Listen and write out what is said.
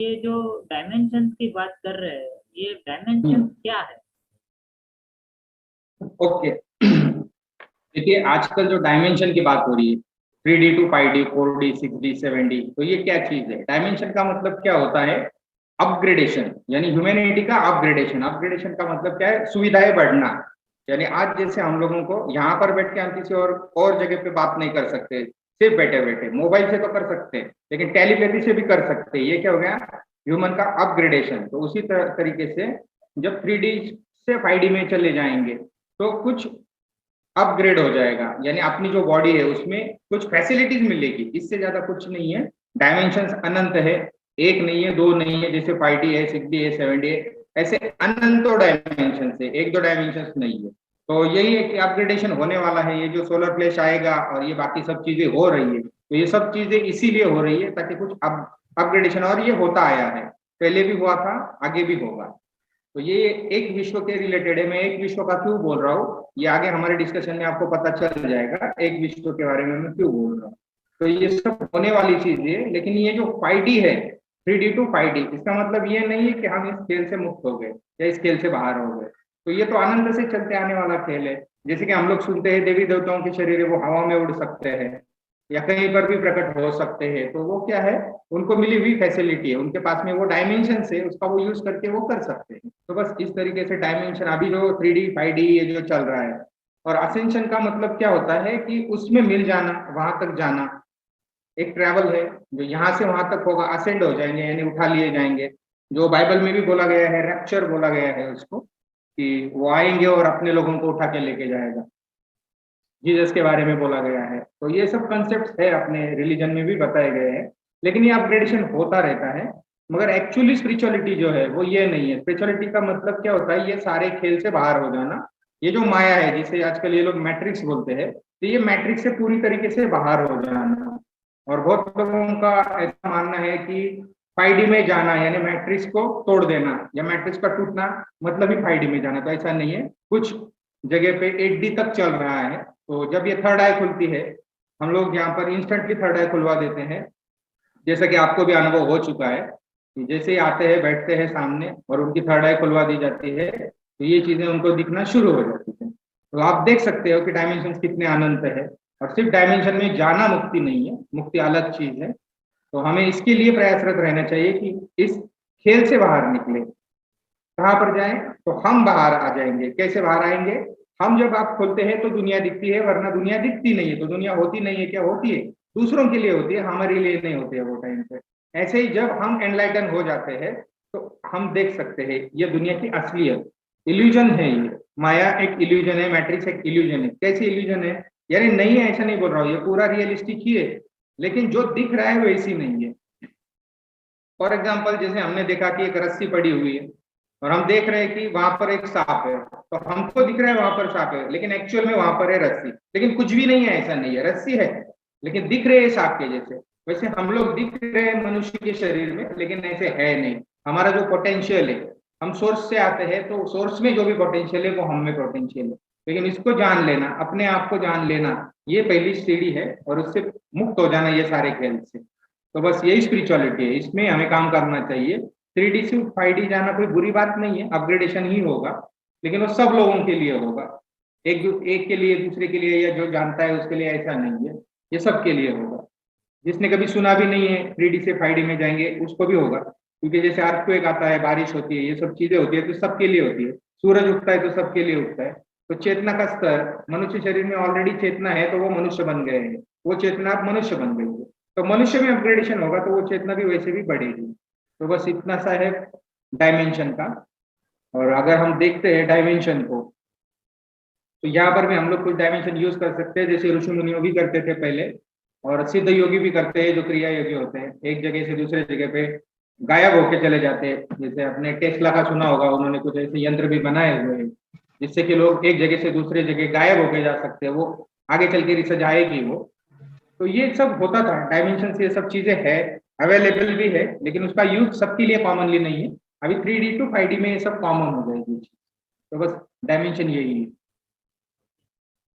ये जो डायमेंशन की बात कर रहे हैं, ये डायमेंशन क्या है? ओके। देखिए, आजकल जो डायमेंशन की बात हो रही है, 3D to 5D, 4D, 6D, 7D, तो ये क्या चीज है? डायमेंशन का मतलब क्या होता है? अपग्रेडेशन, यानी ह्यूमैनिटी का अपग्रेडेशन। अपग्रेडेशन का मतलब क्या है? सुविधाएं बढ़ना। यानी आज जैसे हम लोगों को यहाँ पर बैठ के हम किसी और जगह पे बात नहीं कर सकते, सिर्फ बैठे बैठे मोबाइल से तो कर सकते हैं, लेकिन टेलीपैथी से भी कर सकते हैं। ये क्या हो गया? ह्यूमन का अपग्रेडेशन। तो उसी तरीके से जब 3D से 5D में चले जाएंगे तो कुछ अपग्रेड हो जाएगा, यानी अपनी जो बॉडी है उसमें कुछ फैसिलिटीज मिलेगी, इससे ज्यादा कुछ नहीं है। डायमेंशंस अनंत है, एक नहीं है, दो नहीं है, जैसे 5D है, 6D है, 7D है, ऐसे अनंतो डायमेंशन है, एक दो डायमेंशन नहीं है। तो यही है कि अपग्रेडेशन होने वाला है। ये जो सोलर फ्लैश आएगा और ये बाकी सब चीजें हो रही है, तो ये सब चीजें इसीलिए हो रही है ताकि कुछ अपग्रेडेशन, और ये होता आया है, पहले भी हुआ था, आगे भी होगा। तो ये एक विश्व के रिलेटेड है। मैं एक विश्व का क्यों बोल रहा हूँ, ये आगे हमारे डिस्कशन में आपको पता चल जाएगा, एक विश्व के बारे में मैं क्यों बोल रहा हूँ। तो ये सब होने वाली चीज है। लेकिन ये जो 5D है, 3D टू 5D, इसका मतलब ये नहीं है कि हम इस खेल से मुक्त हो गए या इस खेल से बाहर हो गए। तो ये तो आनंद से चलते आने वाला खेल है। जैसे कि हम लोग सुनते हैं देवी देवताओं के शरीर है, वो हवा में उड़ सकते हैं या कहीं पर भी प्रकट हो सकते हैं। तो वो क्या है? उनको मिली हुई फैसिलिटी है, उनके पास में वो डायमेंशन है, उसका वो यूज करके वो कर सकते हैं। तो बस इस तरीके से डायमेंशन अभी जो 3D 5D ये जो चल रहा है। और असेंशन का मतलब क्या होता है? कि उसमें मिल जाना, वहां तक जाना, एक ट्रैवल है जो यहाँ से वहां तक होगा, असेंड हो जाएंगे यानी उठा लिए जाएंगे। जो बाइबल में भी बोला गया है, रैप्चर बोला गया है उसको, कि वो आएंगे और अपने लोगों को उठा के लेके जाएगा। जीसस के बारे में बोला गया है। तो ये सब कंसेप्ट है, अपने रिलीजन में भी बताए गए हैं। लेकिन ये अपग्रेडेशन होता रहता है। मगर एक्चुअली स्पिरिचुअलिटी जो है वो ये नहीं है। स्पिरिचुअलिटी का मतलब क्या होता है? ये सारे खेल से बाहर हो जाना। ये जो माया है, जिसे आजकल ये लोग मैट्रिक्स बोलते हैं, तो ये मैट्रिक्स से पूरी तरीके से बाहर हो जाना। और बहुत लोगों का ऐसा मानना है कि 5D में जाना यानी मैट्रिक्स को तोड़ देना, या मैट्रिक्स का टूटना मतलब ही 5D में जाना। तो ऐसा नहीं है। कुछ जगह पे 8D तक चल रहा है। तो जब ये थर्ड आई खुलती है, हम लोग यहाँ पर इंस्टेंटली थर्ड आई खुलवा देते हैं। जैसा कि आपको भी अनुभव हो चुका है कि जैसे ही आते हैं, बैठते हैं सामने और उनकी थर्ड आई खुलवा दी जाती है, तो ये चीजें उनको दिखना शुरू हो जाती है। तो आप देख सकते हो कि डायमेंशन कितने अनंत है। और सिर्फ डायमेंशन में जाना मुक्ति नहीं है, मुक्ति अलग चीज है। तो हमें इसके लिए प्रयासरत रहना चाहिए कि इस खेल से बाहर निकले। कहाँ पर जाएं? तो हम बाहर आ जाएंगे। कैसे बाहर आएंगे? हम जब आप खोलते हैं तो दुनिया दिखती है, वरना दुनिया दिखती नहीं है। तो दुनिया होती नहीं है, क्या होती है? दूसरों के लिए होती है, हमारे लिए नहीं होती है वो टाइम पे। ऐसे ही जब हम एनलाइटन हो जाते हैं तो हम देख सकते हैं ये दुनिया की असलियत। इल्यूजन है ये, माया एक इल्यूजन है, मैट्रिक्स एक इल्यूजन है। कैसी इल्यूजन है? यानी नहीं है ऐसा नहीं बोल रहा हूँ, ये पूरा रियलिस्टिक ही है, लेकिन जो दिख रहा है वैसी नहीं है। फॉर एग्जाम्पल, जैसे हमने देखा कि एक रस्सी पड़ी हुई है और हम देख रहे हैं कि वहां पर एक सांप है, तो हमको दिख रहा है वहां पर सांप है, लेकिन एक्चुअल में वहां पर है रस्सी। लेकिन कुछ भी नहीं है, ऐसा नहीं है, रस्सी है लेकिन दिख रहे हैं सांप के जैसे। वैसे हम लोग दिख रहे हैं मनुष्य के शरीर में, लेकिन ऐसे है नहीं। हमारा जो पोटेंशियल है, हम सोर्स से आते हैं, तो सोर्स में जो भी पोटेंशियल है वो हम में पोटेंशियल है। लेकिन इसको जान लेना, अपने आप को जान लेना, ये पहली सीढ़ी है। और उससे मुक्त हो जाना ये सारे खेल से। तो बस यही स्पिरिचुअलिटी है, इसमें हमें काम करना चाहिए। 3D से 5D जाना कोई बुरी बात नहीं है, अपग्रेडेशन ही होगा। लेकिन वो सब लोगों के लिए होगा, एक के लिए, दूसरे के लिए, या जो जानता है उसके लिए ऐसा नहीं है। ये सबके लिए होगा। जिसने कभी सुना भी नहीं है 3D से 5D में जाएंगे, उसको भी होगा। क्योंकि जैसे अर्थक्वेक आता है, बारिश होती है, ये सब चीजें होती है, तो सबके लिए होती है। सूरज उगता है तो सबके लिए उगता है। तो चेतना का स्तर, मनुष्य शरीर में ऑलरेडी चेतना है, तो वो मनुष्य बन गए हैं, वो चेतना अब मनुष्य बन गई है। तो मनुष्य में अपग्रेडेशन होगा तो वो चेतना भी वैसे भी बढ़ेगी। तो बस इतना सा है डायमेंशन का। और अगर हम देखते हैं डायमेंशन को, तो यहाँ पर भी हम लोग कुछ डायमेंशन यूज कर सकते हैं, जैसे ऋषि मुनियों भी करते थे पहले, और सिद्ध योगी भी करते हैं, जो क्रिया योगी होते हैं, एक जगह से दूसरे जगह पे गायब होके चले जाते हैं। जैसे आपने टेस्ला का सुना होगा, उन्होंने कुछ ऐसे यंत्र भी बनाए हुए हैं जिससे कि लोग एक जगह से दूसरे जगह गायब होके जा सकते हैं। वो आगे चल के रिसर्च आएगी वो। तो ये सब होता था डायमेंशन से, ये सब चीजें है, अवेलेबल भी है, लेकिन उसका यूज सबके लिए कॉमनली नहीं है। अभी 3D टू 5D में ये सब कॉमन हो जाएगी। तो बस डायमेंशन यही है।